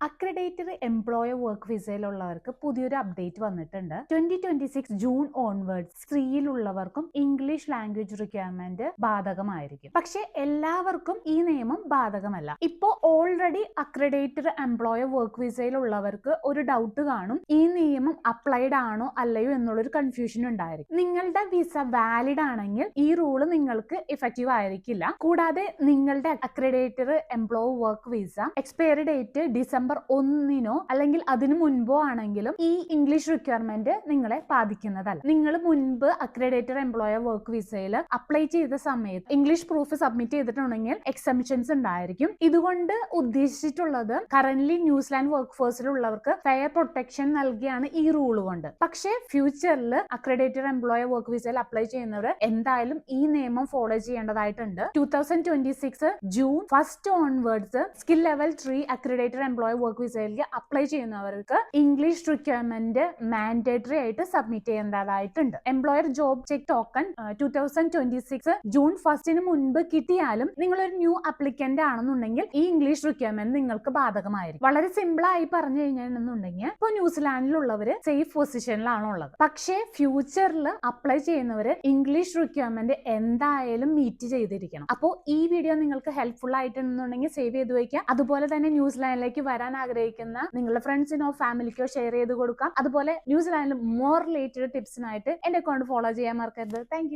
Accredited employer work വിസയിലുള്ളവർക്ക് പുതിയൊരു update വന്നിട്ടുണ്ട്. 2026 June onwards സ്ത്രീയിലുള്ളവർക്കും ഇംഗ്ലീഷ് ലാംഗ്വേജ് റിക്വയർമെന്റ് ബാധകമായിരിക്കും. പക്ഷെ എല്ലാവർക്കും ഈ നിയമം ബാധകമല്ല. ഇപ്പോ ഓൾറെഡി അക്രഡേറ്റഡ് എംപ്ലോയർ വർക്ക് വിസയിലുള്ളവർക്ക് ഒരു ഡൗട്ട് കാണും, ഈ നിയമം അപ്ലൈഡ് ആണോ അല്ലയോ എന്നുള്ളൊരു കൺഫ്യൂഷൻ ഉണ്ടായിരിക്കും. നിങ്ങളുടെ വിസ വാലിഡ് ആണെങ്കിൽ ഈ റൂള് നിങ്ങൾക്ക് ഇഫക്റ്റീവ് ആയിരിക്കില്ല. കൂടാതെ നിങ്ങളുടെ accredited employer work visa expiry date December 1 അല്ലെങ്കിൽ അതിനു മുൻപോ ആണെങ്കിലും ഈ ഇംഗ്ലീഷ് റിക്വയർമെന്റ് നിങ്ങളെ ബാധിക്കുന്നതല്ല. നിങ്ങൾ മുൻപ് അക്രഡേറ്റഡ് എംപ്ലോയർ വർക്ക് വിസയിൽ അപ്ലൈ ചെയ്ത സമയത്ത് ഇംഗ്ലീഷ് പ്രൂഫ് സബ്മിറ്റ് ചെയ്തിട്ടുണ്ടെങ്കിൽ എക്സംഷൻസ് ഉണ്ടായിരിക്കും. ഇതുകൊണ്ട് ഉദ്ദേശിച്ചിട്ടുള്ളത് കറന്റ്ലി ന്യൂസിലാൻഡ് വർക്ക് ഫോഴ്സിലുള്ളവർക്ക് ഫെയർ പ്രൊട്ടക്ഷൻ നൽകിയാണ് ഈ റൂൾ കൊണ്ട്. പക്ഷേ ഫ്യൂച്ചറിൽ അക്രഡേറ്റഡ് എംപ്ലോയർ വർക്ക് വിസയിൽ അപ്ലൈ ചെയ്യുന്നവർ എന്തായാലും ഈ നിയമം ഫോളോ ചെയ്യേണ്ടതായിട്ടുണ്ട്. 2026 June 1 onwards skill level 3 accredited employer work വിസയിലേക്ക് അപ്ലൈ ചെയ്യുന്നവർക്ക് ഇംഗ്ലീഷ് റിക്വയർമെന്റ് മാൻഡേറ്ററി ആയിട്ട് സബ്മിറ്റ് ചെയ്യേണ്ടതായിട്ടുണ്ട്. Employer job check token 2026 June 1 മുൻപ് കിട്ടിയാലും നിങ്ങളൊരു ന്യൂ അപ്ലിക്കന്റ് ആണെന്നുണ്ടെങ്കിൽ ഈ ഇംഗ്ലീഷ് റിക്വയർമെന്റ് നിങ്ങൾക്ക് ബാധകമായിരിക്കും. വളരെ സിമ്പിൾ ആയി പറഞ്ഞു കഴിഞ്ഞാൽ ഇപ്പൊ ന്യൂസിലാൻഡിലുള്ളവര് സേഫ് പൊസിഷനിലാണ് ഉള്ളത്. പക്ഷേ ഫ്യൂച്ചറിൽ അപ്ലൈ ചെയ്യുന്നവര് ഇംഗ്ലീഷ് റിക്വയർമെന്റ് എന്തായാലും മീറ്റ് ചെയ്തിരിക്കണം. അപ്പോൾ ഈ വീഡിയോ നിങ്ങൾക്ക് ഹെൽപ്ഫുൾ ആയിട്ടുണ്ടെന്നുണ്ടെങ്കിൽ സേവ് ചെയ്ത് വയ്ക്കുക. അതുപോലെ തന്നെ ന്യൂസിലാൻഡിലേക്ക് വരാൻ ആഗ്രഹിക്കുന്ന നിങ്ങളുടെ ഫ്രണ്ട്സിനോ ഫാമിലിക്കോ ഷെയർ ചെയ്ത് കൊടുക്കാം. അതുപോലെ ന്യൂസിലാൻഡിൽ മോർ റിലേറ്റഡ് ടിപ്സിനായിട്ട് എന്റെ അക്കൗണ്ട് ഫോളോ ചെയ്യാൻ മറക്കരുത്. താങ്ക്